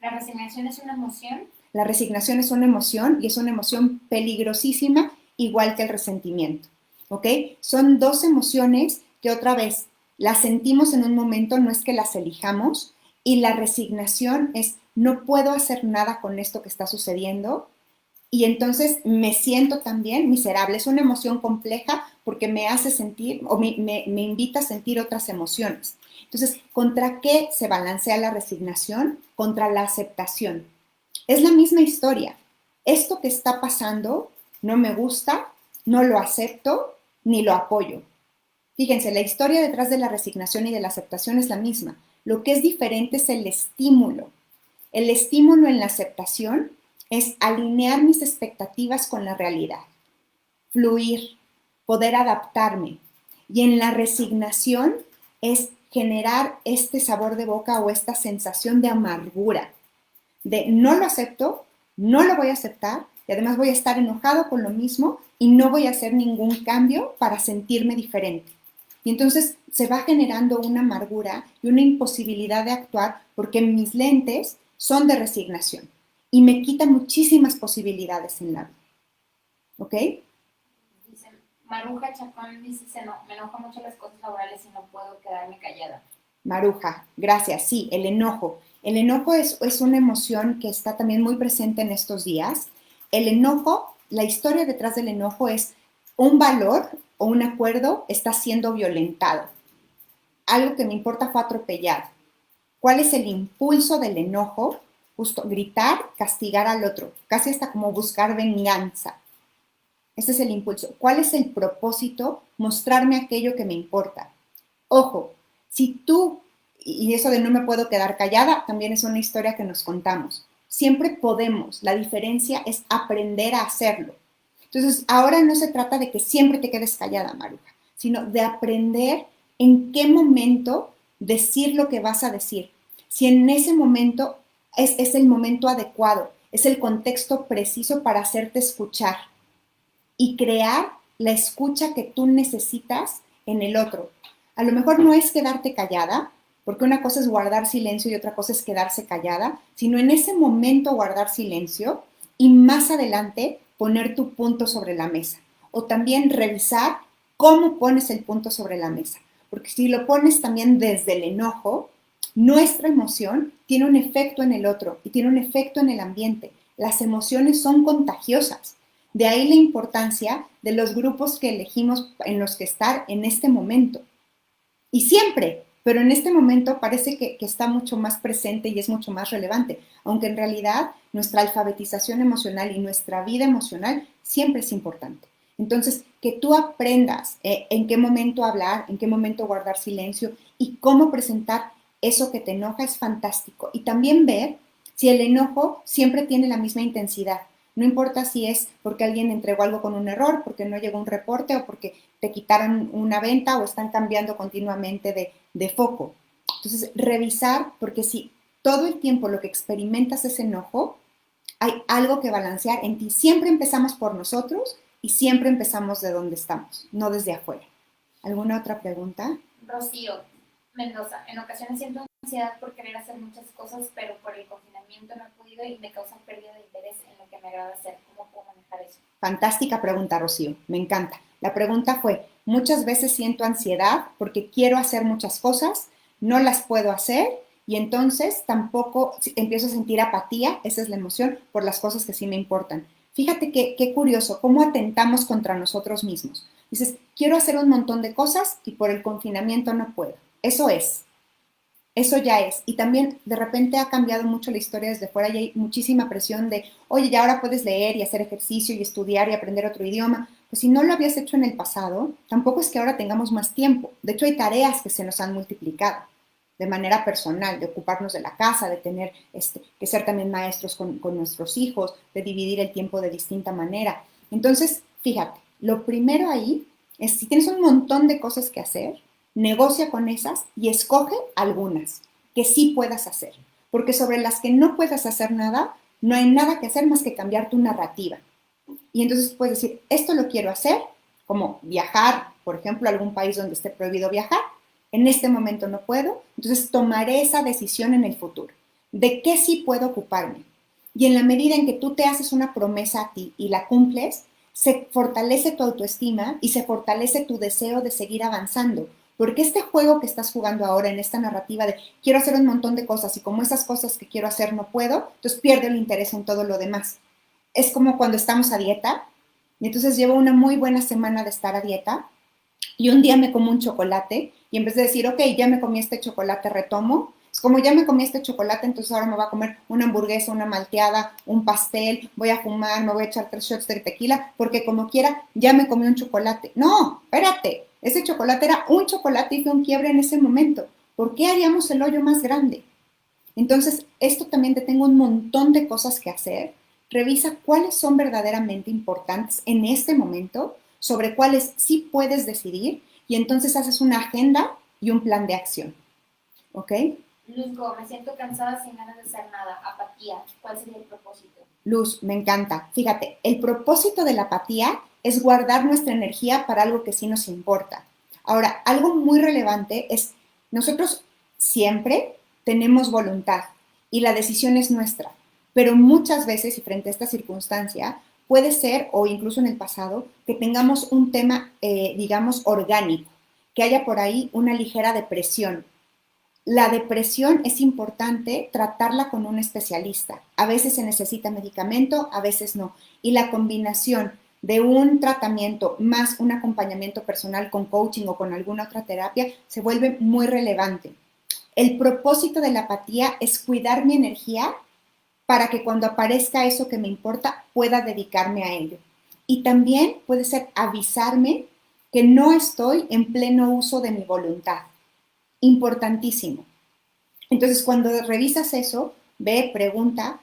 resignación es una emoción. La resignación es una emoción y es una emoción peligrosísima, igual que el resentimiento. ¿Ok? Son dos emociones que otra vez las sentimos en un momento, no es que las elijamos, y la resignación es no puedo hacer nada con esto que está sucediendo y entonces me siento también miserable. Es una emoción compleja porque me hace sentir o me invita a sentir otras emociones. Entonces, ¿contra qué se balancea la resignación? Contra la aceptación. Es la misma historia. Esto que está pasando no me gusta, no lo acepto ni lo apoyo. Fíjense, la historia detrás de la resignación y de la aceptación es la misma. Lo que es diferente es el estímulo. El estímulo en la aceptación es alinear mis expectativas con la realidad, fluir, poder adaptarme. Y en la resignación es generar este sabor de boca o esta sensación de amargura, de no lo acepto, no lo voy a aceptar y además voy a estar enojado con lo mismo y no voy a hacer ningún cambio para sentirme diferente. Y entonces se va generando una amargura y una imposibilidad de actuar porque mis lentes son de resignación y me quitan muchísimas posibilidades en la vida. ¿Ok? Dice, Maruja Chacón dice, me enojan mucho las cosas laborales y no puedo quedarme callada. Maruja, gracias. Sí, el enojo. El enojo es una emoción que está también muy presente en estos días. El enojo, la historia detrás del enojo es un valor o un acuerdo está siendo violentado. Algo que me importa fue atropellado. ¿Cuál es el impulso del enojo? Justo gritar, castigar al otro, casi hasta como buscar venganza. Ese es el impulso. ¿Cuál es el propósito? Mostrarme aquello que me importa. Ojo, si tú, y eso de no me puedo quedar callada, también es una historia que nos contamos. Siempre podemos, la diferencia es aprender a hacerlo. Entonces, ahora no se trata de que siempre te quedes callada, Maruja, sino de aprender en qué momento decir lo que vas a decir. Si en ese momento es el momento adecuado, es el contexto preciso para hacerte escuchar y crear la escucha que tú necesitas en el otro. A lo mejor no es quedarte callada, porque una cosa es guardar silencio y otra cosa es quedarse callada, sino en ese momento guardar silencio y más adelante poner tu punto sobre la mesa. O también revisar cómo pones el punto sobre la mesa. Porque si lo pones también desde el enojo, nuestra emoción tiene un efecto en el otro y tiene un efecto en el ambiente. Las emociones son contagiosas. De ahí la importancia de los grupos que elegimos en los que estar en este momento. Y siempre, pero en este momento parece que está mucho más presente y es mucho más relevante, aunque en realidad nuestra alfabetización emocional y nuestra vida emocional siempre es importante. Entonces, que tú aprendas en qué momento hablar, en qué momento guardar silencio y cómo presentar eso que te enoja es fantástico. Y también ver si el enojo siempre tiene la misma intensidad. No importa si es porque alguien entregó algo con un error, porque no llegó un reporte o porque te quitaron una venta o están cambiando continuamente de foco. Entonces, revisar, porque si todo el tiempo lo que experimentas es enojo, hay algo que balancear en ti. Siempre empezamos por nosotros y siempre empezamos de donde estamos, no desde afuera. ¿Alguna otra pregunta? Rocío Mendoza, en ocasiones siento ansiedad por querer hacer muchas cosas, pero por el confinamiento no he podido y me causa pérdida de interés en lo que me agrada hacer. ¿Cómo puedo manejar eso? Fantástica pregunta, Rocío. Me encanta. La pregunta fue, muchas veces siento ansiedad porque quiero hacer muchas cosas, no las puedo hacer y entonces tampoco empiezo a sentir apatía, esa es la emoción, por las cosas que sí me importan. Fíjate qué curioso, cómo atentamos contra nosotros mismos. Dices, quiero hacer un montón de cosas y por el confinamiento no puedo. Eso es. Eso ya es. Y también de repente ha cambiado mucho la historia desde fuera y hay muchísima presión de, oye, ya ahora puedes leer y hacer ejercicio y estudiar y aprender otro idioma. Pues si no lo habías hecho en el pasado, tampoco es que ahora tengamos más tiempo. De hecho, hay tareas que se nos han multiplicado de manera personal, de ocuparnos de la casa, de tener que ser también maestros con nuestros hijos, de dividir el tiempo de distinta manera. Entonces, fíjate, lo primero ahí es si tienes un montón de cosas que hacer, negocia con esas y escoge algunas que sí puedas hacer. Porque sobre las que no puedas hacer nada, no hay nada que hacer más que cambiar tu narrativa. Y entonces puedes decir, esto lo quiero hacer, como viajar, por ejemplo, a algún país donde esté prohibido viajar. En este momento no puedo, entonces tomaré esa decisión en el futuro. ¿De qué sí puedo ocuparme? Y en la medida en que tú te haces una promesa a ti y la cumples, se fortalece tu autoestima y se fortalece tu deseo de seguir avanzando. Porque este juego que estás jugando ahora en esta narrativa de quiero hacer un montón de cosas y como esas cosas que quiero hacer no puedo, entonces pierdo el interés en todo lo demás. Es como cuando estamos a dieta y entonces llevo una muy buena semana de estar a dieta y un día me como un chocolate y en vez de decir, ok, ya me comí este chocolate, retomo, es como ya me comí este chocolate, entonces ahora me voy a comer una hamburguesa, una malteada, un pastel, voy a fumar, me voy a echar 3 shots de tequila, porque como quiera, ya me comí un chocolate. No, espérate, ese chocolate era un chocolate y fue un quiebre en ese momento. ¿Por qué haríamos el hoyo más grande? Entonces, esto también te tengo un montón de cosas que hacer. Revisa cuáles son verdaderamente importantes en este momento, sobre cuáles sí puedes decidir y entonces haces una agenda y un plan de acción. ¿Ok? Luzgo, me siento cansada sin ganas de hacer nada. Apatía. ¿Cuál sería el propósito? Luz, me encanta. Fíjate, el propósito de la apatía es guardar nuestra energía para algo que sí nos importa. Ahora, algo muy relevante es, nosotros siempre tenemos voluntad y la decisión es nuestra, pero muchas veces y frente a esta circunstancia, puede ser, o incluso en el pasado, que tengamos un tema, digamos, orgánico, que haya por ahí una ligera depresión. La depresión es importante tratarla con un especialista. A veces se necesita medicamento, a veces no. Y la combinación de un tratamiento más un acompañamiento personal con coaching o con alguna otra terapia se vuelve muy relevante. El propósito de la apatía es cuidar mi energía para que cuando aparezca eso que me importa pueda dedicarme a ello. Y también puede ser avisarme que no estoy en pleno uso de mi voluntad. Importantísimo. Entonces, cuando revisas eso, ve, pregunta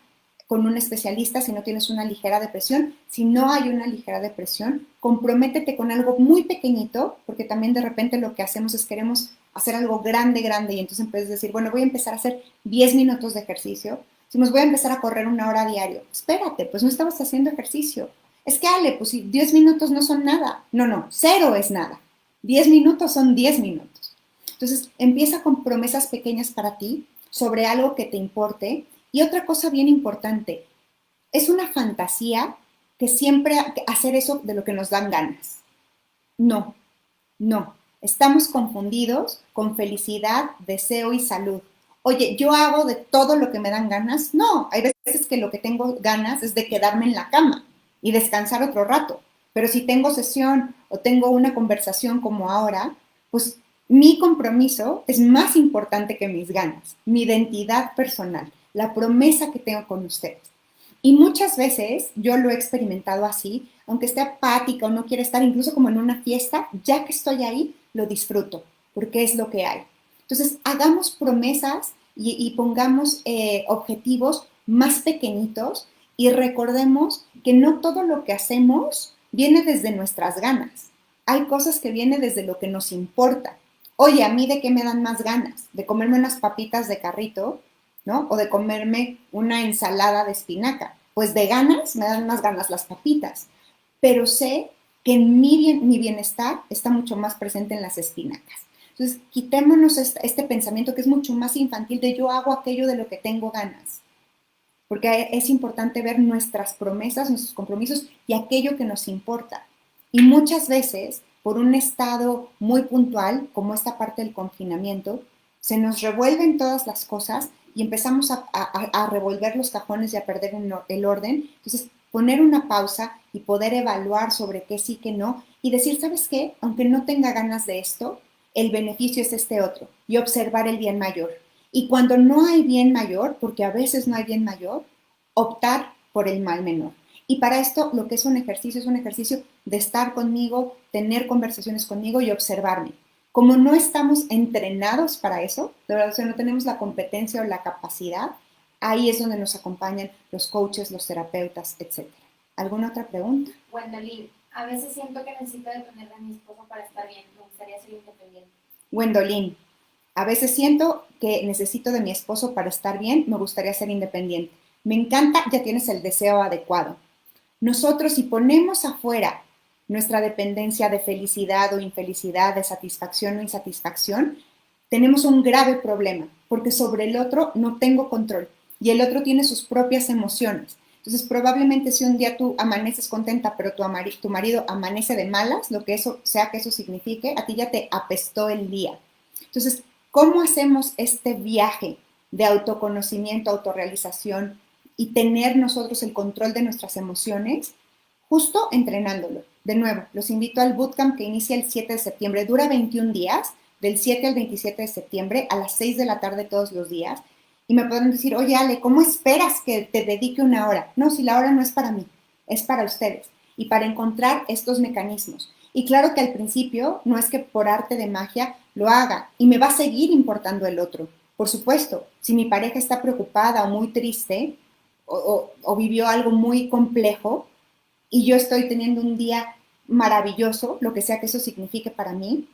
con un especialista si no tienes una ligera depresión. Si no hay una ligera depresión, comprométete con algo muy pequeñito, porque también de repente lo que hacemos es queremos hacer algo grande, grande, y entonces empiezas a decir, bueno, voy a empezar a hacer 10 minutos de ejercicio. Si nos voy a empezar a correr 1 hora diario, espérate, pues no estabas haciendo ejercicio. Es que, Ale, pues si 10 minutos no son nada. No, no, cero es nada. 10 minutos son 10 minutos. Entonces, empieza con promesas pequeñas para ti sobre algo que te importe. Y otra cosa bien importante, es una fantasía que siempre hacer eso de lo que nos dan ganas. No, no. Estamos confundidos con felicidad, deseo y salud. Oye, ¿yo hago de todo lo que me dan ganas? No, hay veces que lo que tengo ganas es de quedarme en la cama y descansar otro rato. Pero si tengo sesión o tengo una conversación como ahora, pues mi compromiso es más importante que mis ganas, mi identidad personal, la promesa que tengo con ustedes. Y muchas veces yo lo he experimentado así, aunque esté apática o no quiera estar incluso como en una fiesta, ya que estoy ahí, lo disfruto, porque es lo que hay. Entonces, hagamos promesas y pongamos objetivos más pequeñitos y recordemos que no todo lo que hacemos viene desde nuestras ganas. Hay cosas que vienen desde lo que nos importa. Oye, ¿a mí de qué me dan más ganas? ¿De comerme unas papitas de carrito? ¿No? O de comerme una ensalada de espinaca. Pues de ganas, me dan más ganas las papitas. Pero sé que mi bienestar está mucho más presente en las espinacas. Entonces, quitémonos este pensamiento que es mucho más infantil de yo hago aquello de lo que tengo ganas. Porque es importante ver nuestras promesas, nuestros compromisos y aquello que nos importa. Y muchas veces, por un estado muy puntual, como esta parte del confinamiento, se nos revuelven todas las cosas y empezamos a revolver los cajones y a perder el orden. Entonces, poner una pausa y poder evaluar sobre qué sí, qué no, y decir, ¿sabes qué? Aunque no tenga ganas de esto, el beneficio es este otro, y observar el bien mayor. Y cuando no hay bien mayor, porque a veces no hay bien mayor, optar por el mal menor. Y para esto lo que es un ejercicio de estar conmigo, tener conversaciones conmigo y observarme. Como no estamos entrenados para eso, de verdad, o sea, no tenemos la competencia o la capacidad, ahí es donde nos acompañan los coaches, los terapeutas, etc. ¿Alguna otra pregunta? Gwendolyn, a veces siento que necesito depender de mi esposo para estar bien. Me gustaría ser independiente. Gwendolyn, a veces siento que necesito de mi esposo para estar bien, me gustaría ser independiente. Me encanta, ya tienes el deseo adecuado. Nosotros, si ponemos afuera nuestra dependencia de felicidad o infelicidad, de satisfacción o insatisfacción, tenemos un grave problema, porque sobre el otro no tengo control y el otro tiene sus propias emociones. Entonces, probablemente si un día tú amaneces contenta, pero tu marido amanece de malas, lo que eso sea que eso signifique, a ti ya te apestó el día. Entonces, ¿cómo hacemos este viaje de autoconocimiento, autorrealización y tener nosotros el control de nuestras emociones? Justo entrenándolo. De nuevo, los invito al bootcamp que inicia el 7 de septiembre. Dura 21 días, del 7 al 27 de septiembre, a las 6 de la tarde todos los días. Y me pueden decir, oye Ale, ¿cómo esperas que te dedique una hora? No, si la hora no es para mí, es para ustedes. Y para encontrar estos mecanismos. Y claro que al principio no es que por arte de magia lo haga y me va a seguir importando el otro. Por supuesto, si mi pareja está preocupada o muy triste o vivió algo muy complejo y yo estoy teniendo un día maravilloso, lo que sea que eso signifique para mí,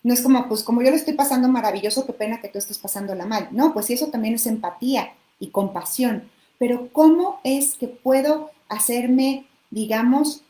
no es como, pues como yo lo estoy pasando maravilloso, qué pena que tú estés pasándola mal. No, pues eso también es empatía y compasión. Pero ¿cómo es que puedo hacerme, digamos,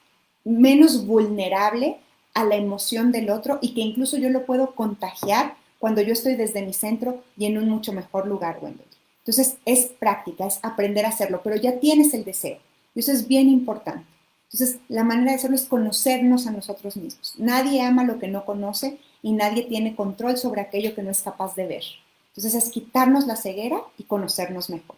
menos vulnerable a la emoción del otro y que incluso yo lo puedo contagiar cuando yo estoy desde mi centro y en un mucho mejor lugar, Wendy? Entonces es práctica, es aprender a hacerlo, pero ya tienes el deseo. Y eso es bien importante. Entonces, la manera de hacerlo es conocernos a nosotros mismos. Nadie ama lo que no conoce y nadie tiene control sobre aquello que no es capaz de ver. Entonces, es quitarnos la ceguera y conocernos mejor.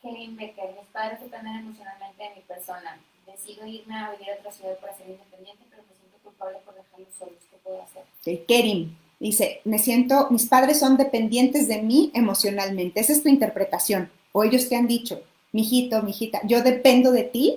Kevin Becker, mis padres dependen emocionalmente de mi persona. Decido irme a vivir a otra ciudad para ser independiente, pero me siento culpable por dejarlos solos. ¿Qué puedo hacer? Kerim dice, mis padres son dependientes de mí emocionalmente. Esa es tu interpretación. O ellos te han dicho, mijito, mijita, yo dependo de ti.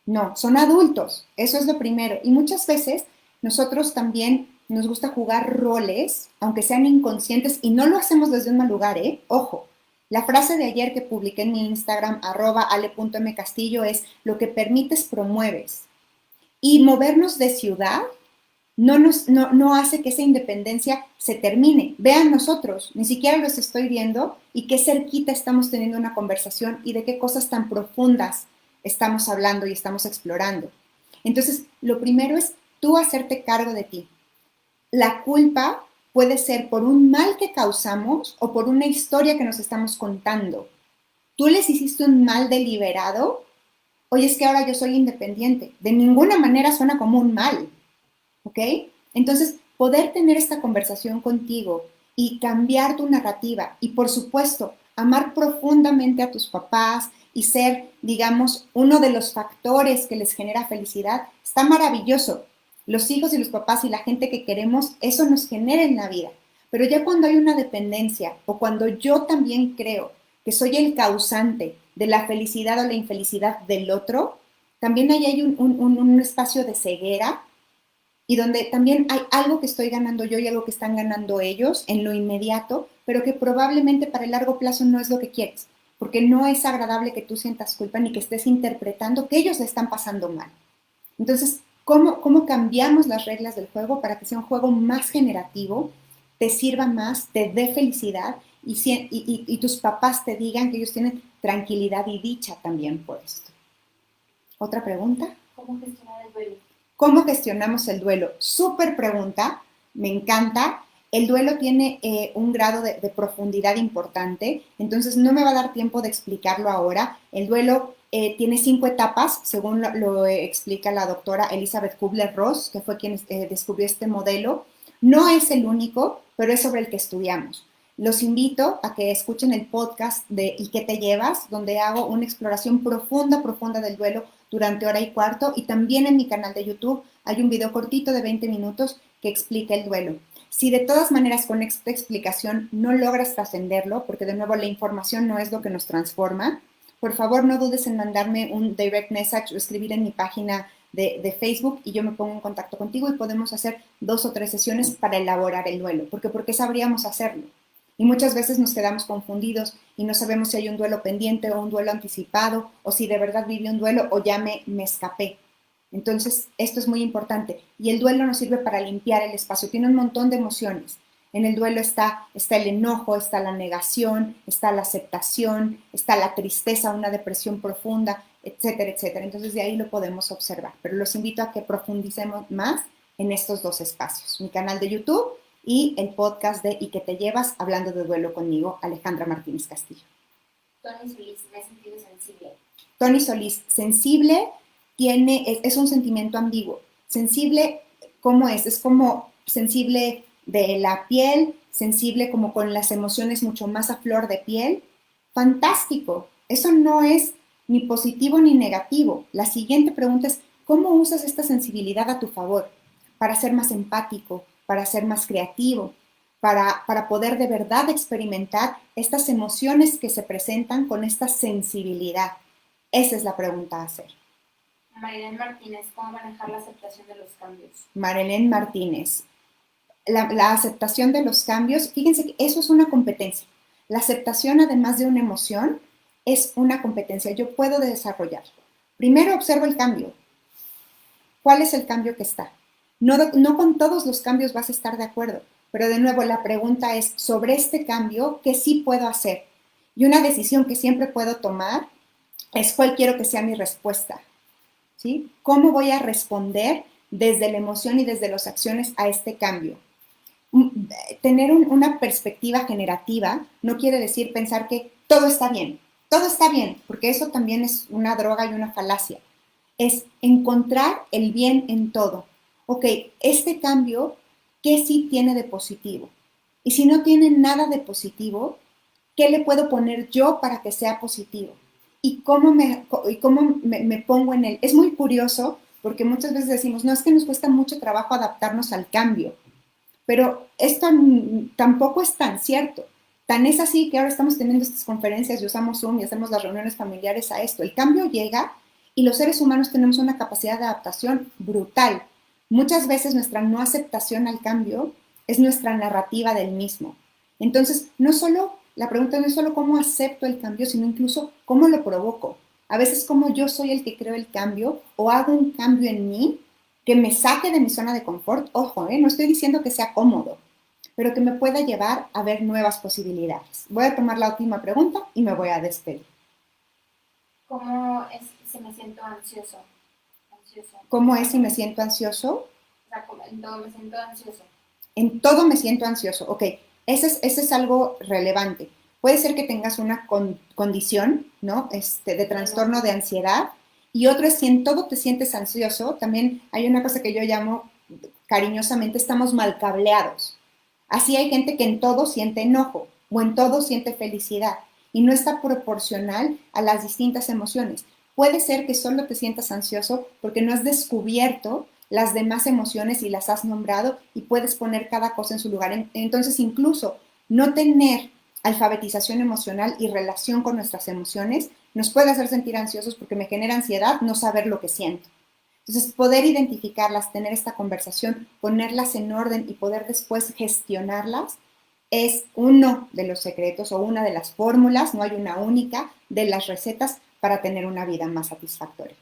No, son adultos, eso es lo primero. Y muchas veces nosotros también nos gusta jugar roles, aunque sean inconscientes, y no lo hacemos desde un mal lugar, ¿eh? Ojo, la frase de ayer que publiqué en mi Instagram, @ale.mcastillo, es: lo que permites, promueves. Y movernos de ciudad no hace que esa independencia se termine. Vean nosotros, ni siquiera los estoy viendo y qué cerquita estamos teniendo una conversación y de qué cosas tan profundas estamos hablando y estamos explorando. Entonces, lo primero es tú hacerte cargo de ti. La culpa puede ser por un mal que causamos o por una historia que nos estamos contando. Tú les hiciste un mal deliberado, oye, es que ahora yo soy independiente. De ninguna manera suena como un mal. ¿Ok? Entonces, poder tener esta conversación contigo y cambiar tu narrativa y, por supuesto, amar profundamente a tus papás y ser, digamos, uno de los factores que les genera felicidad, está maravilloso. Los hijos y los papás y la gente que queremos, eso nos genera en la vida. Pero ya cuando hay una dependencia o cuando yo también creo que soy el causante de la felicidad o la infelicidad del otro, también ahí hay un espacio de ceguera y donde también hay algo que estoy ganando yo y algo que están ganando ellos en lo inmediato, pero que probablemente para el largo plazo no es lo que quieres, porque no es agradable que tú sientas culpa ni que estés interpretando que ellos le están pasando mal. Entonces, ¿cómo cambiamos las reglas del juego para que sea un juego más generativo, te sirva más, te dé felicidad y tus papás te digan que ellos tienen tranquilidad y dicha también por esto? ¿Otra pregunta? ¿Cómo gestionar el duelo? ¿Cómo gestionamos el duelo? Súper pregunta, me encanta. El duelo tiene un grado de profundidad importante, entonces no me va a dar tiempo de explicarlo ahora. El duelo tiene 5 etapas, según lo explica la doctora Elizabeth Kubler-Ross, que fue quien descubrió este modelo. No es el único, pero es sobre el que estudiamos. Los invito a que escuchen el podcast de ¿Y qué te llevas?, donde hago una exploración profunda del duelo durante hora y cuarto, y también en mi canal de YouTube hay un video cortito de 20 minutos que explica el duelo. Si de todas maneras con esta explicación no logras trascenderlo, porque de nuevo la información no es lo que nos transforma, por favor no dudes en mandarme un direct message o escribir en mi página de Facebook y yo me pongo en contacto contigo y podemos hacer 2 o 3 sesiones para elaborar el duelo. ¿Por qué sabríamos hacerlo? Y muchas veces nos quedamos confundidos y no sabemos si hay un duelo pendiente o un duelo anticipado o si de verdad viví un duelo o ya me escapé. Entonces, esto es muy importante. Y el duelo nos sirve para limpiar el espacio. Tiene un montón de emociones. En el duelo está el enojo, está la negación, está la aceptación, está la tristeza, una depresión profunda, etcétera, etcétera. Entonces, de ahí lo podemos observar. Pero los invito a que profundicemos más en estos 2 espacios. Mi canal de YouTube y el podcast de ¿Y qué te llevas? Hablando de duelo conmigo, Alejandra Martínez Castillo. Tony Solís, me he sentido sensible. Tony Solís, sensible, es un sentimiento ambiguo. Sensible, ¿cómo es? Es como sensible de la piel, sensible como con las emociones mucho más a flor de piel. Fantástico. Eso no es ni positivo ni negativo. La siguiente pregunta es, ¿cómo usas esta sensibilidad a tu favor? Para ser más empático, para ser más creativo, para poder de verdad experimentar estas emociones que se presentan con esta sensibilidad. Esa es la pregunta a hacer. Marilén Martínez, ¿cómo manejar la aceptación de los cambios? Marilén Martínez, la aceptación de los cambios, fíjense que eso es una competencia. La aceptación, además de una emoción, es una competencia. Yo puedo desarrollarlo. Primero observo el cambio. ¿Cuál es el cambio que está? No con todos los cambios vas a estar de acuerdo, pero de nuevo la pregunta es sobre este cambio, ¿qué sí puedo hacer? Y una decisión que siempre puedo tomar es cuál quiero que sea mi respuesta. ¿Sí? ¿Cómo voy a responder desde la emoción y desde las acciones a este cambio? Tener una perspectiva generativa no quiere decir pensar que todo está bien, porque eso también es una droga y una falacia. Es encontrar el bien en todo. Ok, este cambio, ¿qué sí tiene de positivo? Y si no tiene nada de positivo, ¿qué le puedo poner yo para que sea positivo? ¿Y cómo me pongo en él? Es muy curioso porque muchas veces decimos, no, es que nos cuesta mucho trabajo adaptarnos al cambio, pero esto tampoco es tan cierto. Tan es así que ahora estamos teniendo estas conferencias y usamos Zoom y hacemos las reuniones familiares a esto. El cambio llega y los seres humanos tenemos una capacidad de adaptación brutal. Muchas veces nuestra no aceptación al cambio es nuestra narrativa del mismo. Entonces, la pregunta no es solo cómo acepto el cambio, sino incluso cómo lo provoco. A veces como yo soy el que creo el cambio o hago un cambio en mí que me saque de mi zona de confort. Ojo, no estoy diciendo que sea cómodo, pero que me pueda llevar a ver nuevas posibilidades. Voy a tomar la última pregunta y me voy a despedir. ¿Cómo es si me siento ansioso? ¿Cómo es si me siento ansioso? O sea, en todo me siento ansioso. En todo me siento ansioso. Ok, ese es algo relevante. Puede ser que tengas una condición, ¿no? De trastorno de ansiedad. Y otro es si en todo te sientes ansioso. También hay una cosa que yo llamo cariñosamente, estamos mal cableados. Así hay gente que en todo siente enojo o en todo siente felicidad y no está proporcional a las distintas emociones. Puede ser que solo te sientas ansioso porque no has descubierto las demás emociones y las has nombrado y puedes poner cada cosa en su lugar. Entonces, incluso no tener alfabetización emocional y relación con nuestras emociones nos puede hacer sentir ansiosos porque me genera ansiedad no saber lo que siento. Entonces, poder identificarlas, tener esta conversación, ponerlas en orden y poder después gestionarlas es uno de los secretos o una de las fórmulas, no hay una única, de las recetas para tener una vida más satisfactoria.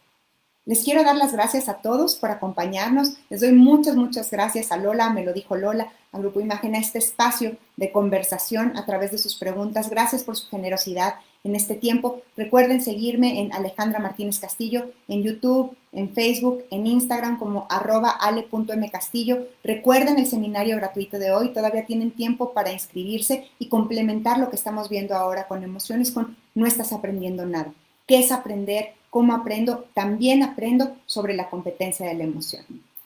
Les quiero dar las gracias a todos por acompañarnos. Les doy muchas gracias a Lola, me lo dijo Lola, al Grupo Imagen, a este espacio de conversación a través de sus preguntas. Gracias por su generosidad en este tiempo. Recuerden seguirme en Alejandra Martínez Castillo, en YouTube, en Facebook, en Instagram como @ale.mcastillo. Recuerden el seminario gratuito de hoy. Todavía tienen tiempo para inscribirse y complementar lo que estamos viendo ahora con emociones, con no estás aprendiendo nada. ¿Qué es aprender? ¿Cómo aprendo? También aprendo sobre la competencia de la emoción,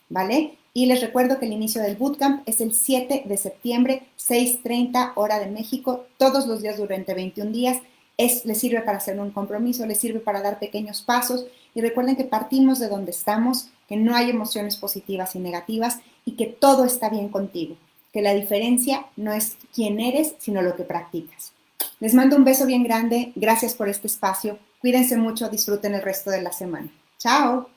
¿vale? Y les recuerdo que el inicio del bootcamp es el 7 de septiembre, 6:30 hora de México, todos los días durante 21 días. Les sirve para hacer un compromiso, les sirve para dar pequeños pasos y recuerden que partimos de donde estamos, que no hay emociones positivas y negativas y que todo está bien contigo, que la diferencia no es quién eres, sino lo que practicas. Les mando un beso bien grande. Gracias por este espacio. Cuídense mucho. Disfruten el resto de la semana. Chao.